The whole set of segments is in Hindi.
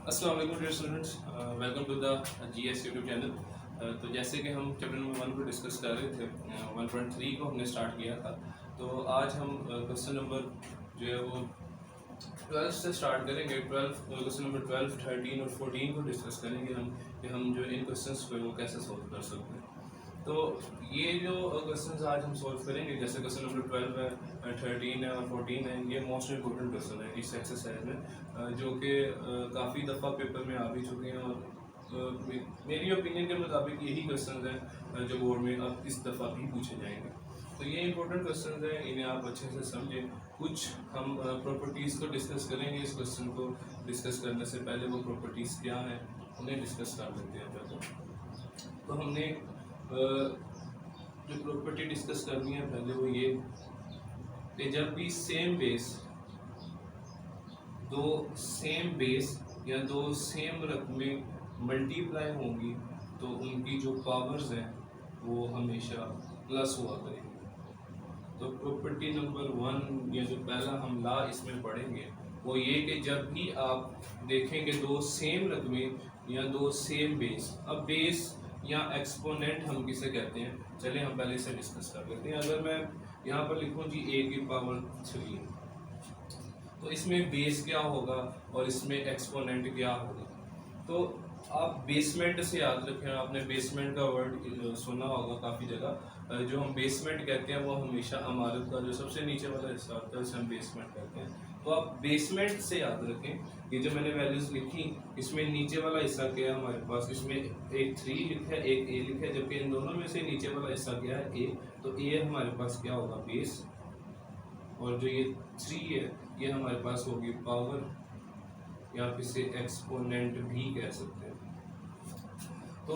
अस्सलाम वालेकुम dear students, welcome to the GS YouTube channel. तो जैसे कि हम चैप्टर नंबर 1 को डिस्कस कर रहे थे, 1.3 को हमने स्टार्ट किया था। तो आज हम क्वेश्चन नंबर जो है वो 12 से स्टार्ट करेंगे। 12 क्वेश्चन नंबर 12, 13 और 14 को डिस्कस करेंगे हम कि हम जो इन क्वेश्चंस को वो कैसे सोल्व कर सकते हैं। तो ये जो क्वेश्चंस आज हम सोल्व करेंगे, जैसे क्वेश्चन नंबर 12 है, 13 है और 14 है, ये मोस्ट इंपॉर्टेंट क्वेश्चन है इस एक्सरसाइज में, जो कि काफ़ी दफ़ा पेपर में आ भी चुके हैं। और मेरी ओपिनियन के मुताबिक यही क्वेश्चन हैं जो बोर्ड में अब इस दफ़ा भी पूछे जाएंगे। तो ये इंपॉर्टेंट क्वेश्चन हैं, इन्हें आप अच्छे से समझें। कुछ हम प्रॉपर्टीज़ को डिस्कस करेंगे। इस क्वेश्चन को डिस्कस करने से पहले वो प्रॉपर्टीज़ क्या हैं उन्हें डिस्कस कर लेते हैं पहले। तो हमने जो प्रॉपर्टी डिस्कस करनी है पहले वो ये कि जब भी दो सेम बेस या दो सेम रकमें मल्टीप्लाई होंगी तो उनकी जो पावर्स हैं वो हमेशा प्लस हुआ करेंगी। तो प्रॉपर्टी नंबर 1 या जो पहला हम ला इसमें पढ़ेंगे वो ये कि जब भी आप देखेंगे दो सेम रकमें या दो सेम बेस, अब बेस या एक्सपोनेंट हम किसे कहते हैं, चलिए हम पहले इसे डिस्कस कर लेते हैं। अगर मैं यहाँ पर लिखूँ जी a की पावर 3, तो इसमें बेस क्या होगा और इसमें एक्सपोनेंट क्या होगा। तो आप बेसमेंट से याद रखें, आपने बेसमेंट का वर्ड सुना होगा काफ़ी जगह। जो हम बेसमेंट कहते हैं वो हमेशा इमारत का जो सबसे नीचे वाला हिस्सा होता है उसे हम बेसमेंट कहते हैं। तो आप बेसमेंट से याद रखें। ये जो मैंने वैल्यूज़ लिखी, इसमें नीचे वाला हिस्सा क्या है हमारे पास, इसमें एक 3 लिखा है, एक a लिखा है, जबकि इन दोनों में से नीचे वाला हिस्सा क्या है, a। तो a हमारे पास क्या होगा, बेस, और जो ये 3 है ये हमारे पास होगी पावर, या आप इसे एक्सपोनेंट भी कह सकते हैं। तो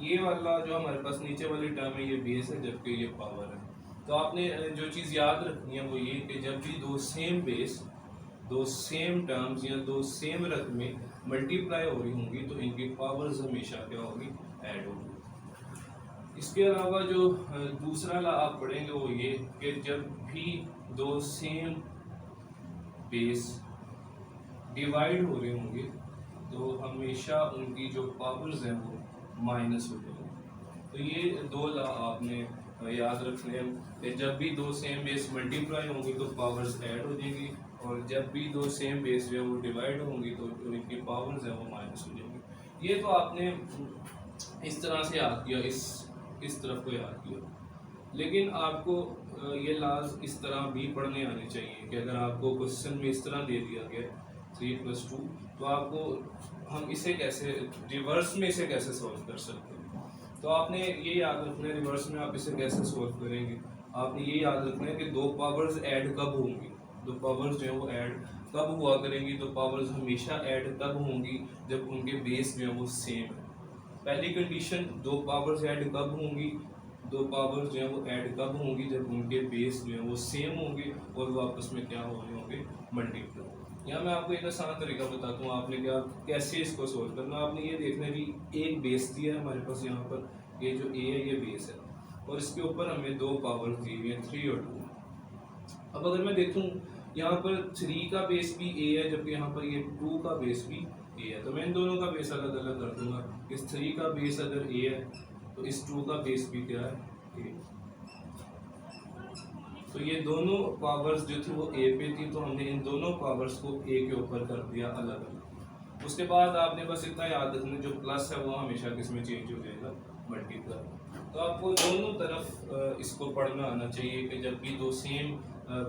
ये वाला जो हमारे पास नीचे वाली टर्म है ये बेस है, जबकि ये पावर है। तो आपने जो चीज़ याद रखनी है वो ये कि जब भी दो सेम बेस, दो सेम टर्म्स या दो सेम रकमें मल्टीप्लाई हो रही होंगी तो इनकी पावर्स हमेशा क्या होगी, ऐड होगी। इसके अलावा जो दूसरा ला आप पढ़ेंगे वो ये कि जब भी दो सेम बेस डिवाइड हो रहे होंगे तो हमेशा उनकी जो पावर्स हैं वो माइनस हो जाएंगे। तो ये दो ला आपने याद रखने हैं कि जब भी दो सेम बेस मल्टीप्लाई होंगी तो पावर्स ऐड हो जाएंगी, और जब भी दो सेम बेस जो है वो डिवाइड होंगी तो इनकी पावर्स है वो माइनस हो जाएंगी। ये तो आपने इस तरह से याद किया, इस तरफ को याद किया। लेकिन आपको ये लाज इस तरह भी पढ़ने आने चाहिए कि अगर आपको क्वेश्चन में इस तरह दे दिया गया 3+2, तो आपको हम इसे कैसे रिवर्स में इसे कैसे सॉल्व कर सकते हैं। तो आपने ये याद रखना है रिवर्स में आप इसे कैसे सॉल्व करेंगे। आपने ये याद रखना है कि दो पावर्स ऐड कब होंगी, दो पावर्स जो है वो ऐड कब हुआ करेंगी। तो पावर्स हमेशा ऐड तब होंगी जब उनके बेस जो है वो सेम है। पहली कंडीशन, दो पावर्स ऐड कब होंगी, दो पावर्स जो है वो ऐड कब होंगी जब उनके बेस जो है वो सेम होंगे और वो आपस में क्या हो रहे होंगे, मल्टीप्लाई। यहाँ मैं आपको एक आसान तरीका बताता हूँ, आपने क्या कैसे इसको सोल्व करना। आपने ये देखना कि एक बेस दिया है हमारे पास, यहाँ पर ये जो a है ये बेस है और इसके ऊपर हमें दो पावर्स दी हुई है 3 और 2। अब अगर मैं देखूँ यहाँ पर 3 का बेस भी a है, जबकि यहाँ पर ये 2 का बेस भी a है, तो मैं इन दोनों का बेस अलग अलग कर दूंगा। इस 3 का बेस अगर a है तो इस 2 का बेस भी क्या है, a। तो ये दोनों पावर्स जो थी वो a पे थी, तो हमने इन दोनों पावर्स को a के ऊपर कर दिया अलग अलग। उसके बाद आपने बस इतना याद रखना, जो प्लस है वो हमेशा किस में चेंज हो जाएगा, मल्टीप्लाई। तो आपको दोनों तरफ इसको पढ़ना आना चाहिए कि जब भी दो सेम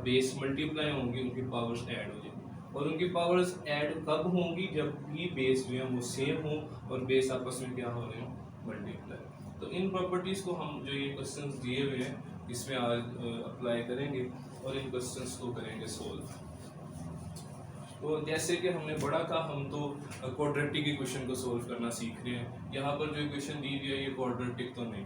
बेस मल्टीप्लाई होंगी उनकी पावर्स ऐड हो जाएंगी, और उनकी पावर्स ऐड कब होंगी, जब भी बेस जो है वो सेम हो और बेस आपस में क्या हो रहे हो, मल्टीप्लाई। तो इन प्रॉपर्टीज़ को हम जो ये क्वेश्चंस दिए हुए हैं इसमें आज अप्लाई करेंगे और इन क्वेश्चंस को करेंगे सोल्व। तो जैसे कि हमने पढ़ा था, हम तो क्वाड्रेटिक इक्वेशन को सोल्व करना सीख रहे हैं। यहाँ पर जो इक्वेशन दी हुई है ये क्वाड्रेटिक तो नहीं,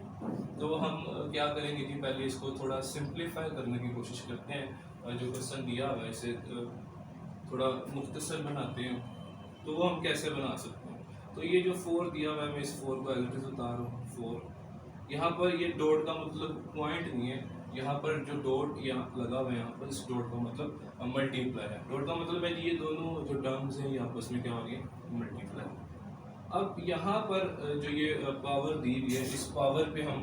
तो हम क्या करेंगे कि पहले इसको थोड़ा सिंप्लीफाई करने की कोशिश करते हैं। जो क्वेश्चन दिया हुआ है इसे थोड़ा मुख्तसर बनाते हैं। तो वो हम कैसे बना सकते हैं, तो ये जो 4 दिया हुआ है मैं इस 4 को एज इट इज उतार रहा हूँ 4। यहाँ पर ये डॉट का मतलब पॉइंट नहीं है, यहाँ पर जो डॉट यहाँ लगा हुआ है, यहाँ पर इस डॉट का मतलब मल्टीप्लाई है। डॉट का मतलब है कि ये दोनों जो टर्म्स हैं ये आपस में क्या हो रही है, मल्टीप्लाई। अब यहाँ पर जो ये पावर दी हुई है, इस पावर पे हम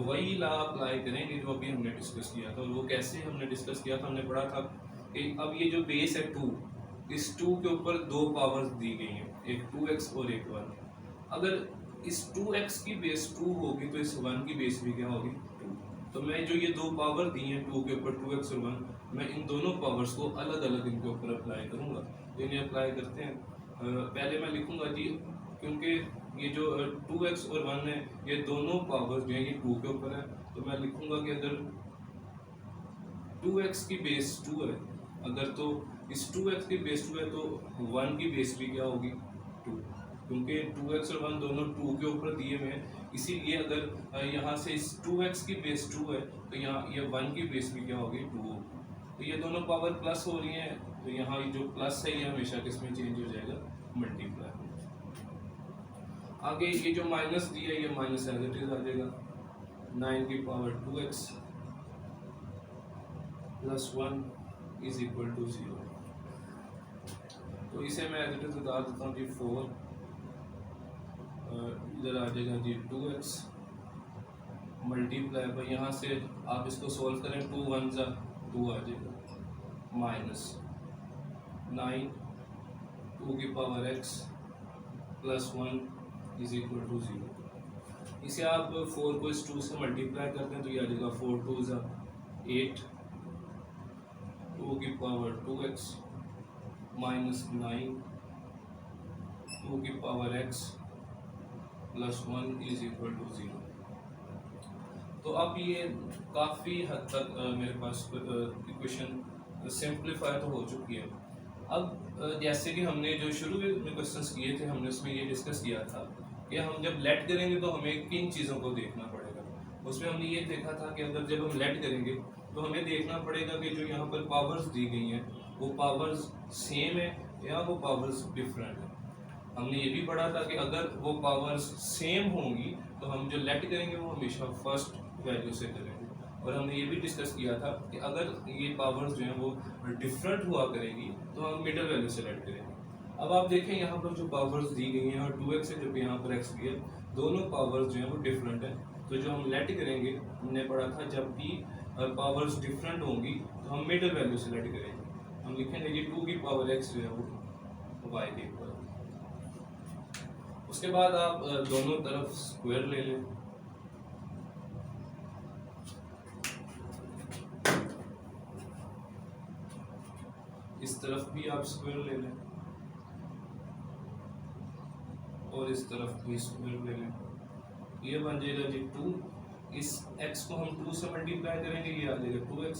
वही लॉ अप्लाई करेंगे जो अभी हमने डिस्कस किया था। और वो कैसे हमने डिस्कस किया था, हमने पढ़ा था कि अब ये जो बेस है 2, इस 2 के ऊपर दो पावर्स दी गई हैं, एक 2x और एक 1। अगर इस 2x की बेस 2 होगी तो इस 1 की बेस भी क्या होगी, 2। तो मैं जो ये दो पावर दी हैं 2 के ऊपर 2x और 1, मैं इन दोनों पावर्स को अलग अलग इनके ऊपर अप्लाई करूँगा। तो इन्हें अप्लाई करते हैं। पहले मैं लिखूँगा जी, क्योंकि ये जो 2x और 1 है ये दोनों पावर्स जो है ये 2 के ऊपर है, तो मैं लिखूँगा कि अगर 2x की बेस 2 है, अगर तो इस 2x की बेस 2 है तो 1 की बेस भी क्या होगी, 2। क्योंकि 2x और 1 दोनों 2 के ऊपर दिए हुए हैं, इसीलिए अगर यहाँ से इस 2x की बेस 2 है तो यहाँ ये 1 की बेस भी क्या होगी, 2 होगी। तो ये दोनों पावर प्लस हो रही हैं, तो यहाँ जो प्लस है ये हमेशा किस में चेंज हो जाएगा, मल्टीप्लाई। आगे ये जो माइनस दिया है ये माइनस एज इट इज आ जाएगा। 9 की power 2x plus 1 is equal to 0। तो इसे मैं एज इट इज बता देता हूँ जी। 4 इधर आ जाएगा जी 2x मल्टीप्लाई पर, यहाँ से आप इसको सोल्व करें, 2 1 जा 2 आ जाएगा, माइनस 9 2 की power x plus 1 is equal to 0। इसे आप 4 को इस 2 से मल्टीप्लाई करते हैं तो ये आ जाएगा 4 2 जा 8 2 की पावर 2x माइनस 9 2 की power x plus 1 is equal to 0। तो अब ये काफ़ी हद तक मेरे पास इक्वेशन सिंप्लीफाई तो हो चुकी है। अब जैसे कि हमने जो शुरू में क्वेश्चंस किए थे, हमने उसमें ये डिस्कस किया था कि हम जब लेट करेंगे तो हमें किन चीज़ों को देखना पड़ेगा। उसमें हमने ये देखा था कि अगर जब हम लेट करेंगे तो हमें देखना पड़ेगा कि जो यहाँ पर पावर्स दी गई हैं वो पावर्स सेम है या वो पावर्स डिफरेंट है। हमने ये भी पढ़ा था कि अगर वो पावर्स सेम होंगी तो हम जो लेट करेंगे वो हमेशा फर्स्ट वैल्यू से करेंगे। और हमने ये भी डिस्कस किया था कि अगर ये पावर्स जो हैं वो डिफरेंट हुआ करेंगी तो हम मिडल वैल्यू से लेट करेंगे। अब आप देखें यहाँ पर जो पावर्स दी गई हैं और 2x है जब यहाँ पर x भी है, दोनों पावर्स जो हैं वो डिफरेंट हैं। तो जो हम लेट करेंगे, हमने पढ़ा था जब भी पावर्स डिफरेंट होंगी तो हम मिडल वैल्यू से लेट करेंगे। हम लिखेंगे कि 2 की पावर x जो है वो y के इक्वल। उसके बाद आप दोनों तरफ स्क्वायर ले लें। इस तरफ भी आप स्क्वायर ले लें और इस तरफ भी स्क्वायर ले लें। ये बन जाएगा जी 2। इस x को हम 2 से मल्टीप्लाई करेंगे, ये आ जाएगा 2x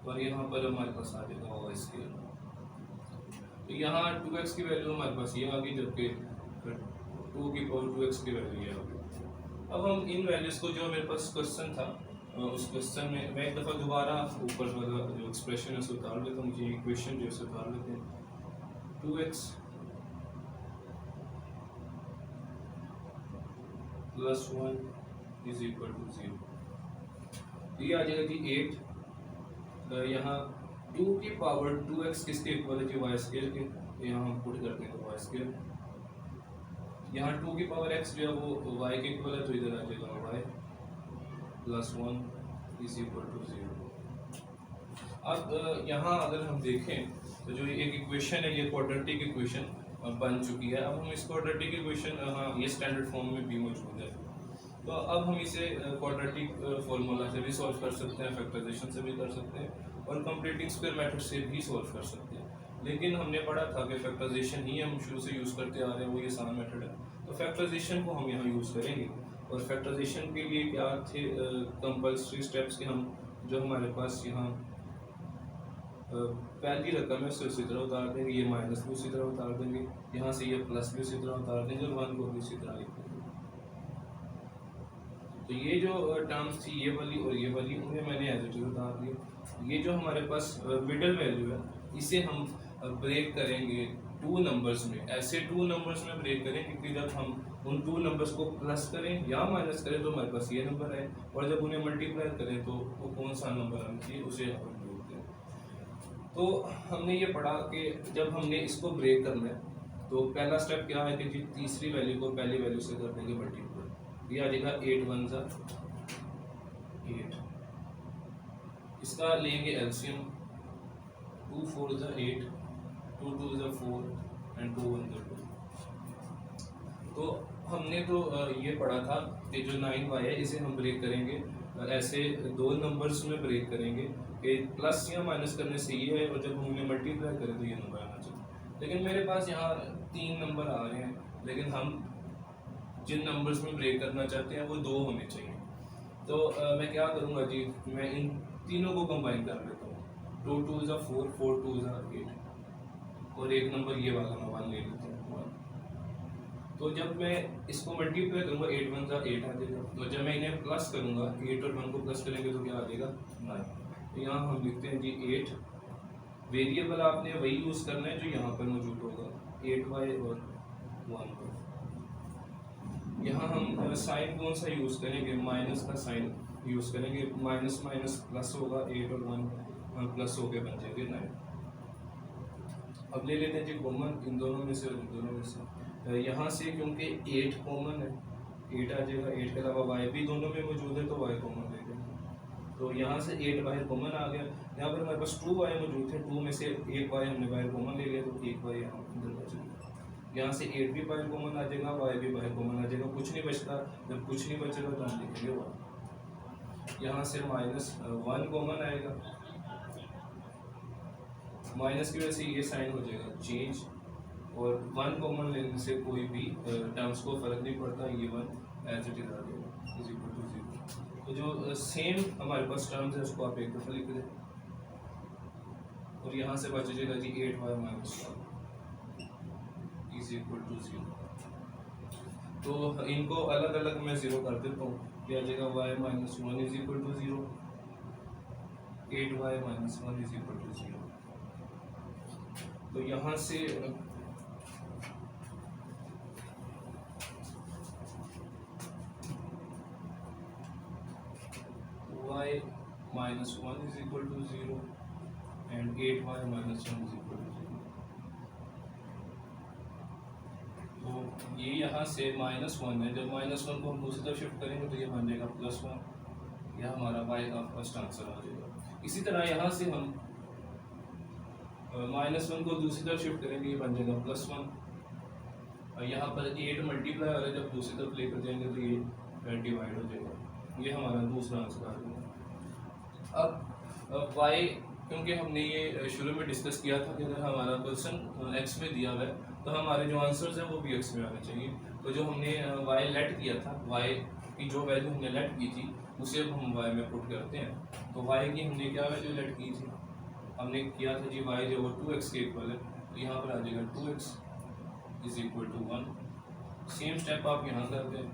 और यहाँ पर हमारे पास आ जाएगा y स्क्वायर। तो यहाँ 2x की वैल्यू हमारे पास ये आ गई, जबकि 2 की पावर 2x की वैल्यू ये आ गई। अब हम इन वैल्यूज़ को, जो मेरे पास क्वेश्चन था उस क्वेश्चन में मैं एक दफ़ा दोबारा ऊपर वाला जो एक्सप्रेशन है उसे उतार लेता हूँ, मुझे इक्वेशन जो है उतार लेते हैं। 2x plus 1 is equal to 0। ये आ जाएगा जी 8। यहाँ 2 की पावर 2x किसके इक्वल है जी, वाई स्क्वायर के। यहाँ हम पुट करते हैं वाई स्क्वायर। यहाँ 2 की पावर x जो है वो y के इक्वल है, तो इधर आ जाएगा y plus 1 is equal to 0। अब यहाँ अगर हम देखें तो जो एक इक्वेशन है ये क्वाड्रेटिक इक्वेशन बन चुकी है। अब हम इस क्वाड्रेटिक इक्वेशन, हाँ ये स्टैंडर्ड फॉर्म में भी मौजूद है, तो अब हम इसे क्वाड्रेटिक फॉर्मूला से भी सॉल्व कर सकते हैं, फैक्टराइजेशन से भी कर सकते हैं और कंप्लीटिंग स्क्वायर मेथड से भी सॉल्व कर सकते हैं। लेकिन हमने पढ़ा था कि फैक्टराइजेशन ही हम शुरू से यूज़ करते आ रहे हैं, वो ये आसान मेथड है, तो फैक्टराइजेशन को हम यहाँ यूज़ करेंगे। और फैक्टराइजेशन के लिए क्या थे कंपल्सरी स्टेप्स के, हम जो हमारे पास यहाँ पहली रकम है उसी तरह उतार देंगे, ये माइनस भी उसी तरह उतार देंगे, यहाँ से ये प्लस भी उसी तरह उतार देंगे और 1 को भी उसी तरह लिख देंगे। तो ये जो टर्म्स थी ये वाली और ये वाली, उन्हें मैंने एज इट इज उतार दिया। ये जो हमारे पास मिडल वैल्यू है इसे हम ब्रेक करेंगे टू नंबर्स में, ऐसे टू नंबर्स में ब्रेक करें क्योंकि जब हम उन टू नंबर्स को प्लस करें या माइनस करें तो हमारे पास ये नंबर है, और जब उन्हें मल्टीप्लाई करें तो वो कौन सा नंबर आना चाहिए उसे हम बोलते हैं। तो हमने ये पढ़ा कि जब हमने इसको ब्रेक करना है तो पहला स्टेप क्या है कि जी तीसरी वैल्यू को पहली वैल्यू से कर देंगे मल्टीप्लाई। ये आ जाएगा 8 1 जा 8, इसका लेंगे एलसीएम 2 4 जा 8, 2 2 जा 4 एंड 2 1 जा 2। तो हमने तो ये पढ़ा था कि जो 9y है इसे हम ब्रेक करेंगे ऐसे दो नंबर्स में ब्रेक करेंगे कि प्लस या माइनस करने से ये है, और जब हम उन्हें मल्टीप्लाई करें तो ये नंबर आना चाहिए। लेकिन मेरे पास यहाँ 3 नंबर आ रहे हैं, लेकिन हम जिन नंबर्स में ब्रेक करना चाहते हैं वो 2 होने चाहिए। तो मैं क्या करूँगा जी, मैं इन तीनों को कंबाइन कर लेता हूँ। 2 2 जा 4, 4 2 जा 8, और एक नंबर ये वाला मैं 1 ले लेता हूँ 1। तो जब मैं इसको मल्टीप्लाई करूँगा 8 1 जा 8 आ जाएगा, तो जब मैं इन्हें प्लस करूँगा 8 और 1 को प्लस करेंगे तो क्या आ जाएगा 9। तो यहाँ हम लिखते हैं जी 8, वेरिएबल आपने वही यूज़ करना है जो यहाँ पर मौजूद होगा 8y और 1 पर। यहाँ हम साइन कौन सा यूज़ करेंगे, माइनस का साइन यूज़ करेंगे, माइनस माइनस प्लस होगा, 8 और 1 प्लस हो गए बन जाएंगे 9। अब ले लेते हैं जी कॉमन इन दोनों में से और इन दोनों में से। यहाँ से क्योंकि 8 कॉमन है 8 आ जाएगा, 8 के अलावा y भी दोनों में मौजूद है तो y कॉमन ले लेंगे। तो यहाँ से 8 बाहर कॉमन आ गया, यहाँ पर हमारे पास 2y मौजूद थे, 2 में से एक y हमने बाहर कॉमन ले लिया तो एक y यहाँ अंदर बच गया। यहाँ से 8 भी बाहर कॉमन आ जाएगा, y भी बाहर कॉमन आ जाएगा, कुछ नहीं बचता। जब कुछ नहीं बचेगा तो हम लिखेंगे 1। यहाँ से -1 कॉमन आएगा, माइनस की वजह से ये साइन हो जाएगा चेंज, और 1 कॉमन लेने से कोई भी टर्म्स को फर्क नहीं पड़ता, ये 1 एज इट इज आ जाएगा इज इक्वल टू 0। तो जो सेम हमारे पास टर्म्स है उसको आप एक दफ़ा लिख दें, और यहाँ से बच जाएगा जी 8y - 1 इज इक्वल टू 0। तो इनको अलग अलग मैं 0 कर देता हूँ, क्या आ जाएगा y - 1 is equal to 0, 8y - 1 is equal to 0। तो यहाँ से y - 1 is equal to 0 and 8y - 1 is equal to 0। तो ये यहाँ से -1 है, जब -1 को हम दूसरी तरफ शिफ्ट करेंगे तो ये बन जाएगा +1, यह हमारा y का फर्स्ट आंसर आ जाएगा। इसी तरह यहाँ से हम -1 को दूसरी तरफ शिफ्ट करेंगे, ये बन जाएगा +1, और यहाँ पर 8 मल्टीप्लाई हो रहा है, जब दूसरी तरफ लेकर जाएंगे तो ये डिवाइड हो जाएगा, ये हमारा दूसरा आंसर आ जाएगा। अब y, क्योंकि हमने ये शुरू में डिस्कस किया था कि अगर हमारा क्वेश्चन x में दिया हुआ है तो हमारे जो आंसर्स हैं वो भी x में आने चाहिए। तो जो हमने y लेट किया था, y की जो वैल्यू हमने लेट की थी उसे अब हम y में पुट करते हैं। तो y की हमने क्या वैल्यू लेट की थी, हमने किया था जी y जो 2x के इक्वल है, तो यहाँ पर आ जाएगा 2x is equal to 1। Same step आप यहाँ करते हैं,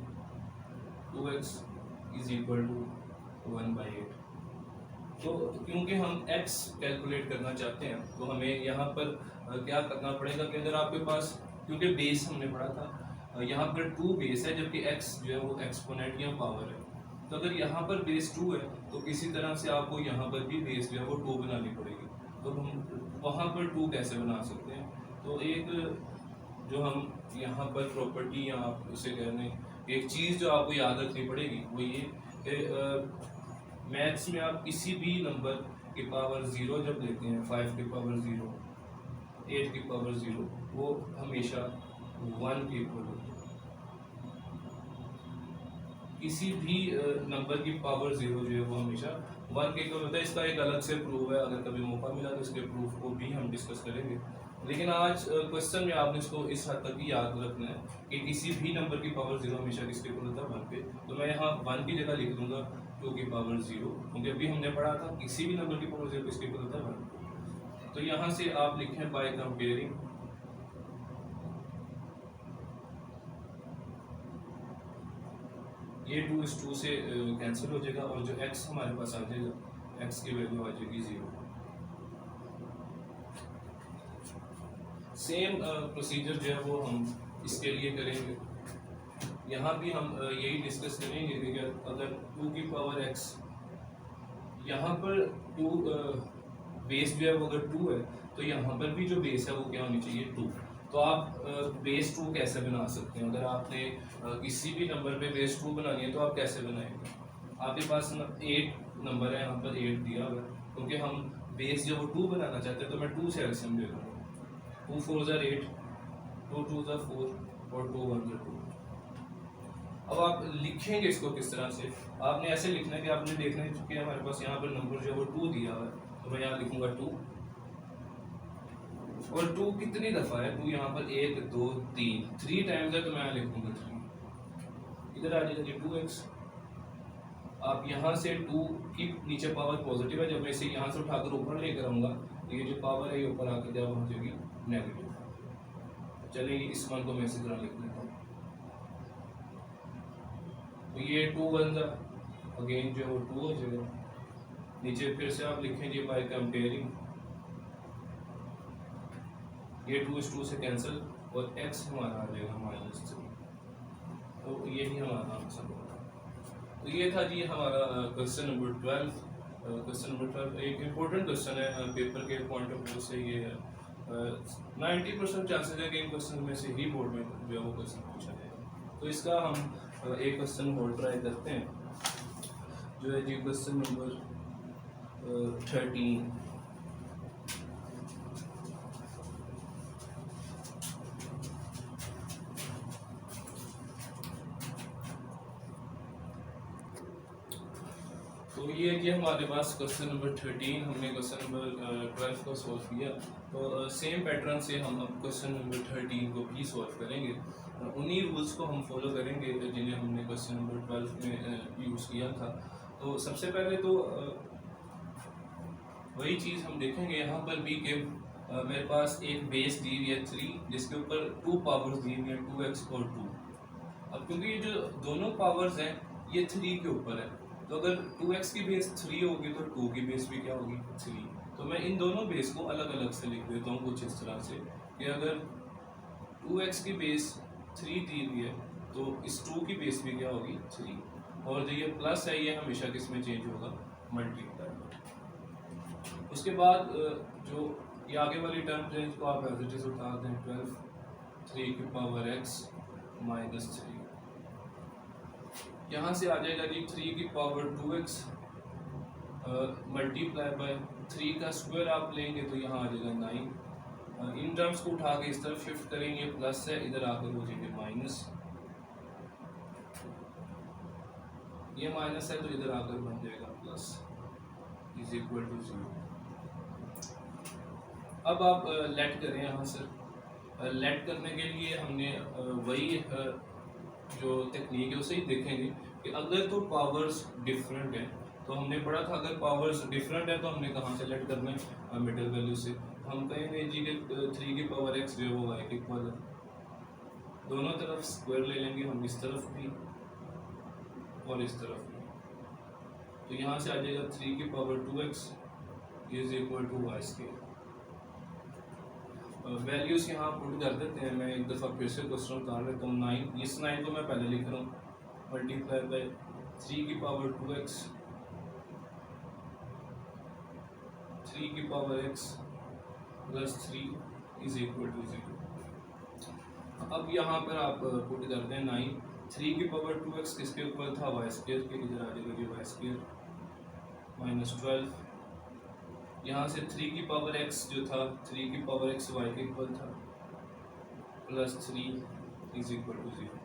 2x इज इक्वल टू 1/8। तो क्योंकि हम x कैलकुलेट करना चाहते हैं तो हमें यहाँ पर क्या करना पड़ेगा कि अगर आपके पास, क्योंकि बेस हमने पढ़ा था यहाँ पर 2 बेस है, जबकि x जो है वो एक्सपोनेंट या पावर है। तो अगर यहाँ पर बेस 2 है तो किसी तरह से आपको यहाँ पर भी बेस जो है वो 2 बनानी पड़ेगी। तो हम वहाँ पर 2 कैसे बना सकते हैं, तो एक जो हम यहाँ पर प्रॉपर्टी या आप उसे कहने एक चीज़ जो आपको याद रखनी पड़ेगी वो ये कि मैथ्स में आप किसी भी नंबर की पावर 0 जब लेते हैं, 5 की पावर 0, 8 की पावर 0, वो हमेशा 1 के इक्वल होती है। किसी भी नंबर की पावर 0 जो है वो हमेशा 1 के इक्वल होता है। इसका एक अलग से प्रूफ है, अगर कभी मौका मिला तो इसके प्रूफ को भी हम डिस्कस करेंगे। लेकिन आज क्वेश्चन में आपने इसको इस हद तक ही याद रखना है कि किसी भी नंबर की पावर 0 हमेशा किसके इक्वल होता है 1 पे। तो मैं यहाँ 1 की जगह लिख दूंगा 2 की पावर 0, क्योंकि अभी हमने पढ़ा था किसी भी नंबर की पावर 0 किसके इक्वल होता है 1। तो यहाँ से आप लिखें बाय कंपेयरिंग ये 2 इस 2 से कैंसिल हो जाएगा, और जो x हमारे पास आ जाएगा, x की वैल्यू आ जाएगी 0। सेम प्रोसीजर जो है वो हम इसके लिए करेंगे। यहाँ भी हम यही डिस्कस करेंगे कि अगर 2 की पावर x, यहाँ पर 2 बेस जो है वो अगर 2 है तो यहाँ पर भी जो बेस है वो क्या होनी चाहिए 2। तो आप बेस 2 कैसे बना सकते हैं? अगर आपने किसी भी नंबर पे बेस 2 बनानी है तो आप कैसे बनाएंगे? आपके पास 8 नंबर है, यहाँ पर 8 दिया हुआ है, क्योंकि हम बेस जब वो 2 बनाना चाहते हैं तो मैं 2 से एलसीएम ले लूँगा। 2 4 ज़ा 8, 2 2 ज़ा 4 और 2 1 ज़ा 2। अब आप लिखेंगे इसको किस तरह से? आपने ऐसे लिखना है कि आपने देखना है कि हमारे पास यहाँ पर नंबर जो है वो 2 दिया हुआ है, तो मैं यहाँ लिखूंगा 2। और 2 कितनी दफ़ा है? 2 यहाँ पर 1 2 3 टाइम्स है, तो मैं यहाँ लिखूंगा 3। इधर आ जाएगा जी 2x। आप यहाँ से 2 की नीचे पावर पॉजिटिव है, जब मैं इसे यहाँ से उठाकर ऊपर लेकर आऊँगा तो ये जो पावर है ये ऊपर आकर जब हो जाएगी नेगेटिव। चलिए इस मान को मैं इसी तरह लिख देता हूँ। तो ये 2 1 ज़ा अगेन जो है वो 2 हो जाएगा। नीचे फिर से आप लिखेंगे बाय कंपेयरिंग, ये 2 इस 2 से कैंसिल और x हमारा आ जाएगा -3। तो यही हमारा आंसर होगा। तो ये था जी हमारा क्वेश्चन नंबर 12। क्वेश्चन नंबर 12 एक इम्पोर्टेंट क्वेश्चन है पेपर के पॉइंट ऑफ व्यू से। ये 90% चांसेस है कि इन क्वेश्चन में से ही बोर्ड में जो है वो क्वेश्चन पूछा जाएगा। तो इसका हम एक क्वेश्चन और ट्राई करते हैं, जो है जी क्वेश्चन नंबर 13। तो ये कि हमारे पास क्वेश्चन नंबर 13, हमने क्वेश्चन नंबर 12 को सॉल्व किया। तो सेम पैटर्न से हम अब क्वेश्चन नंबर 13 को भी सॉल्व करेंगे। उन्हीं रूल्स को हम फॉलो करेंगे जिन्हें हमने क्वेश्चन नंबर 12 में यूज़ किया था। तो सबसे पहले तो वही चीज़ हम देखेंगे यहाँ पर भी कि मेरे पास एक बेस दी हुई है 3, जिसके ऊपर 2 पावर्स दी हुई हैं 2x और 2। अब क्योंकि ये जो दोनों पावर्स हैं ये 3 के ऊपर है, तो अगर 2x की बेस 3 होगी तो 2 की बेस भी क्या होगी 3। तो मैं इन दोनों बेस को अलग अलग से लिख देता हूँ कुछ इस तरह से कि अगर 2x की बेस 3 दी हुई है तो इस 2 की बेस भी क्या होगी 3, और जो ये प्लस है ये हमेशा किस में चेंज होगा मल्टीप्लाई में। उसके बाद जो ये आगे वाली टर्म है इसको आप एज इट इज उठा दें 12 3 की पावर x -3। यहाँ से आ जाएगा जी 3 की पावर 2x मल्टीप्लाई बाय 3 का स्क्वायर आप लेंगे तो यहाँ आ जाएगा 9। इन टर्म्स को उठा के इस तरफ शिफ्ट करेंगे, प्लस है इधर आकर हो जाएंगे माइनस, ये माइनस है तो इधर आकर बन जाएगा प्लस इज इक्वल टू 0। अब आप लेट करें यहाँ से। लेट करने के लिए हमने वही जो टेक्निक है उसे ही देखेंगे कि अगर तो पावर्स डिफरेंट है, तो हमने पढ़ा था अगर पावर्स डिफरेंट है तो हमने कहाँ से लेट करना है मिडिल वैल्यू से। हम कहेंगे जी कि 3 की पावर x जो है वो y के इक्वल है, दोनों तरफ स्क्वायर ले लेंगे हम, इस तरफ भी और इस तरफ भी। तो यहाँ से आ जाएगा 3 की power 2x is equal to y square. Values यहाँ पुट कर देते हैं। मैं एक दफ़ा फिर से क्वेश्चन उतार लेता हूँ। 9, इस 9 को मैं पहले लिख रहा हूँ मल्टीप्लाई बाय 3 की पावर 2x 3 की power x plus 3 is equal to 0। अब यहाँ पर आप पुट करते हैं 9, 3 की पावर 2x किसके ऊपर था वाई स्क्वायर के, इधर आ जाएगा जी वाई स्क्वायर -12। यहाँ से 3 की पावर x जो था 3 की पावर x y के इक्वल था प्लस 3 इज इक्वल टू 0।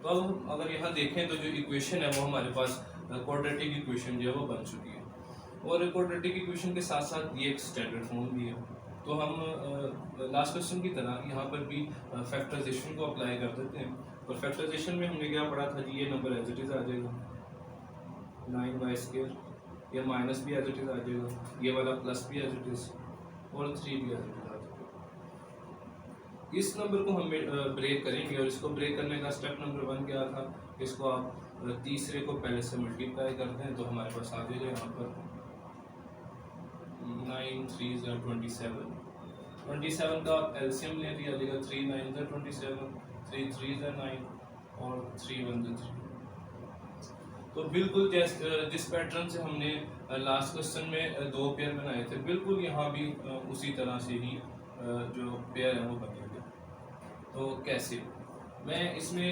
तो अब अगर यहाँ देखें तो जो इक्वेशन है वो हमारे पास क्वाड्रेटिक इक्वेशन जो है वो बन चुकी है, और क्वाड्रेटिक इक्वेशन के साथ साथ ये एक स्टैंडर्ड फॉर्म भी है। तो हम लास्ट क्वेश्चन की तरह यहाँ पर भी फैक्टराइजेशन को अप्लाई कर देते हैं। और फैक्टराइजेशन में हमने क्या पढ़ा था जी, ये नंबर एज इट इज़ आ जाएगा 9y², ये माइनस भी एज इट इज़ आ जाएगा, ये वाला प्लस भी एज इट इज़ और 3 भी एज इट इज़ आ जाएगा। इस नंबर को हम ब्रेक करेंगे, और इसको ब्रेक करने का स्टेप नंबर 1 क्या था, इसको आप तीसरे को पहले से मल्टीप्लाई करते हैं तो हमारे पास आ जाएगा यहाँ पर 9 3 27, 27 का आप एलसीएम ले लिया जाएगा, 3 9 ज़ा 27, 3 3 ज़ा 9 और 3 1 ज़ा 3। तो बिल्कुल जिस पैटर्न से हमने लास्ट क्वेश्चन में दो पेयर बनाए थे, बिल्कुल यहाँ भी उसी तरह से ही जो पेयर है वो बनेंगे। तो कैसे, मैं इसमें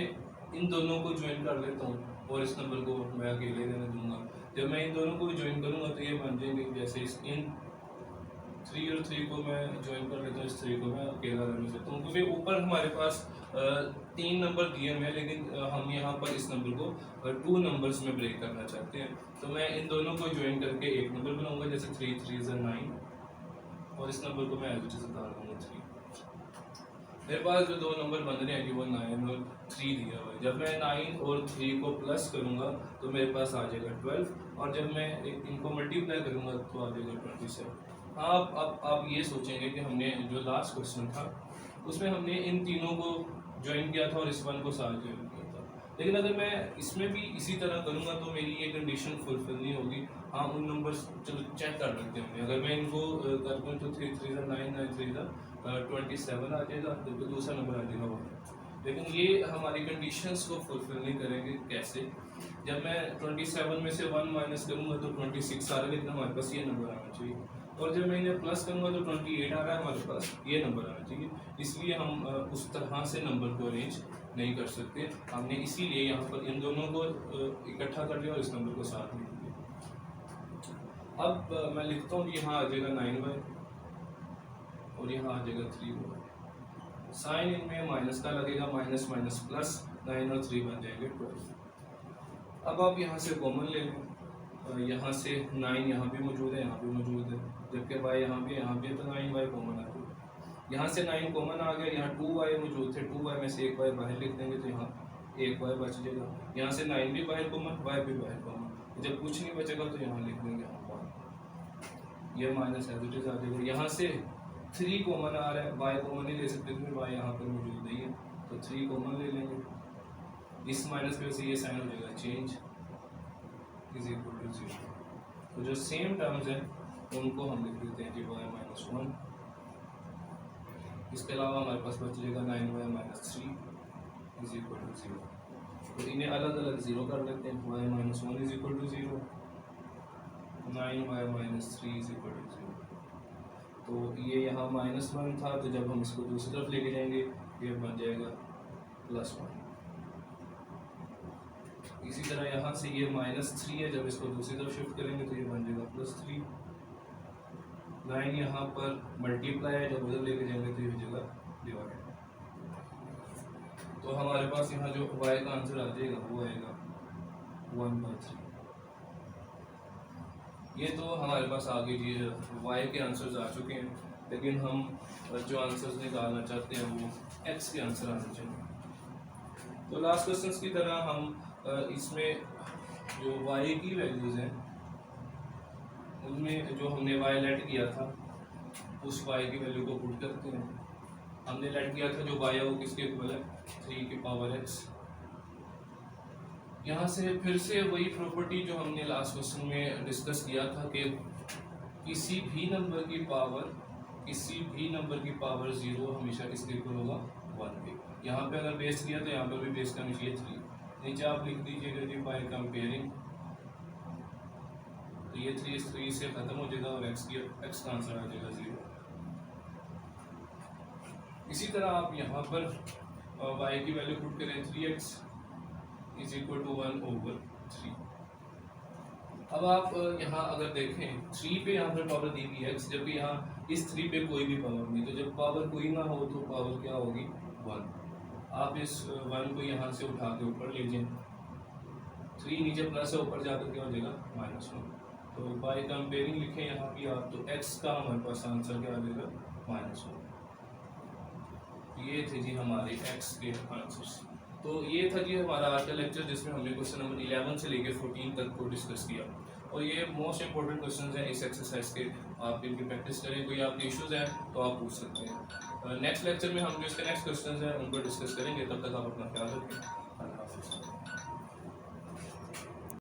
इन दोनों को ज्वाइन कर लेता हूँ और इस नंबर को मैं अकेले रहने दूंगा। जब मैं इन दोनों को भी ज्वाइन करूँगा तो ये बन जाएंगे, जैसे इन 3 और 3 को मैं ज्वाइन कर लेता हूँ, इस 3 को मैं अकेला रहने सकता हूँ, क्योंकि ऊपर हमारे पास 3 नंबर दिए हुए हैं, लेकिन हम यहाँ पर इस नंबर को 2 नंबर्स में ब्रेक करना चाहते हैं। तो मैं इन दोनों को ज्वाइन करके एक नंबर बनाऊंगा, जैसे 3 3 ज़ा 9 और इस नंबर को मैं एज इट इज उतार दूँगा 3। मेरे पास जो दो नंबर बन रहे हैं कि वो 9 और 3 दिया हुआ है। जब मैं 9 और 3 को प्लस करूँगा तो मेरे पास आ जाएगा 12, और जब मैं इनको मल्टीप्लाई करूँगा तो आ जाएगा 27। हाँ, अब आप ये सोचेंगे कि हमने जो लास्ट क्वेश्चन था उसमें हमने इन तीनों को ज्वाइन किया था और इस वन को साथ ज्वाइन किया था, लेकिन अगर मैं इसमें भी इसी तरह करूँगा तो मेरी ये कंडीशन फुलफिल नहीं होगी। हाँ, उन नंबर्स चलो चेक कर लेते हैं। अगर मैं इनको करता हूँ तो 3 3 ज़ा 9 9 3 ज़ा 27 आ जाएगा, तो दूसरा नंबर आ जाएगा 1। लेकिन ये हमारी कंडीशंस को फुलफिल नहीं करेंगे। कैसे, जब मैं 27 में से 1 माइनस करूँगा तो 26 आ रहा है, लेकिन हमारे पास ये नंबर आना चाहिए, और जब मैं इन्हें प्लस करूँगा तो 28 आ रहा है, हमारे पास ये नंबर आना चाहिए। इसलिए हम उस तरह से नंबर को अरेंज नहीं कर सकते। हमने इसीलिए यहाँ पर इन दोनों को इकट्ठा कर लिया और इस नंबर को साथ लिख दिया। अब मैं लिखता हूँ कि यहाँ आ जाएगा 9y और यहाँ आ जाएगा 3y। साइन इनमें माइनस का लगेगा, माइनस माइनस प्लस, 9 और 3 बन जाएंगे 12। अब आप यहाँ से कॉमन ले लें, यहाँ से 9 यहाँ भी मौजूद है, यहाँ भी मौजूद है, जबकि y यहाँ भी है, तो 9y कॉमन आ गया। यहाँ से 9 कॉमन आ गया, यहाँ 2y मौजूद थे, 2y में से एक y बाहर लिख देंगे तो यहाँ एक y बच जाएगा। यहाँ से 9 भी बाहर कॉमन, y भी बाहर कॉमन, जब कुछ नहीं बचेगा तो यहाँ लिख देंगे हम 1, ये माइनस एज इट इज आ जाएगा। यहाँ से 3 कॉमन आ रहा है, y कॉमन नहीं ले सकते क्योंकि y यहाँ पर मौजूद नहीं है, तो 3 कॉमन ले लेंगे। इस माइनस की वजह से ये साइन हो जाएगा चेंज इज इक्वल टू 0। तो जो सेम टर्म्स हैं उनको हम लिख देते हैं कि y माइनस 1। इसके अलावा हमारे पास बच जाएगा 9y minus 3 is equal to 0। तो इन्हें अलग अलग 0 कर लेते हैं, y minus 1 is equal to 0, 9y minus 3 is equal to 0। तो ये यहाँ -1 था, तो जब हम इसको दूसरी तरफ लेके जाएंगे ये बन जाएगा +1। इसी तरह यहाँ से ये -3 है, जब इसको दूसरी तरफ शिफ्ट करेंगे तो ये बन जाएगा +3। 9 यहाँ पर मल्टीप्लाई है, जब उधर लेके जाएंगे तो ये हो जाएगा डिवाइड। तो हमारे पास यहाँ जो y का आंसर आ जाएगा वो आएगा 1/3। ये तो हमारे पास आगे जी y के आंसर्स आ चुके हैं, लेकिन हम जो आंसर्स निकालना चाहते हैं वो x के आंसर आने चाहिए। तो लास्ट क्वेश्चंस की तरह हम इसमें जो y की वैल्यूज़ हैं उनमें जो हमने y लेट किया था उस y की वैल्यू को पुट करते हैं। हमने लेट किया था जो y है वो किसके इक्वल है, 3 की पावर x। यहाँ से फिर से वही प्रॉपर्टी जो हमने लास्ट क्वेश्चन में डिस्कस किया था कि किसी भी नंबर की पावर 0 हमेशा किसके इक्वल होगा, 1 के। यहाँ पे अगर बेस किया तो यहाँ पर भी बेस करनी चाहिए 3। नीचे आप लिख दीजिएगा कि बाय कंपेयरिंग, तो ये 3 से खत्म हो जाएगा और x का आंसर आ जाएगा 0। इसी तरह आप यहाँ पर y की वैल्यू पुट करें, 3x इज इक्वल टू 1/3। अब आप यहाँ अगर देखें 3 पे यहाँ पर पावर दी हुई है x, जबकि यहाँ इस 3 पे कोई भी पावर नहीं, तो जब पावर कोई ना हो तो पावर क्या होगी, 1। आप इस 1 को यहाँ से उठा के ऊपर ले जाएं, 3 नीचे प्लस है, ऊपर जाकर क्या हो जाएगा -1। तो बाय कंपेयरिंग लिखें यहाँ भी आप, तो x का हमारे पास आंसर क्या आ जाएगा, -1। ये थे जी हमारे x के आंसर्स। तो ये था जी हमारा आज का लेक्चर, जिसमें हमने क्वेश्चन नंबर 11 से लेकर 14 तक को डिस्कस किया, और ये मोस्ट इंपॉर्टेंट क्वेश्चन हैं इस एक्सरसाइज के। आप इनकी प्रैक्टिस करें, कोई आपके इश्यूज़ हैं तो आप पूछ सकते हैं। नेक्स्ट लेक्चर में हम जो इसके नेक्स्ट क्वेश्चन हैं उनको डिस्कस करेंगे। तब तक आप अपना ख्याल रखें।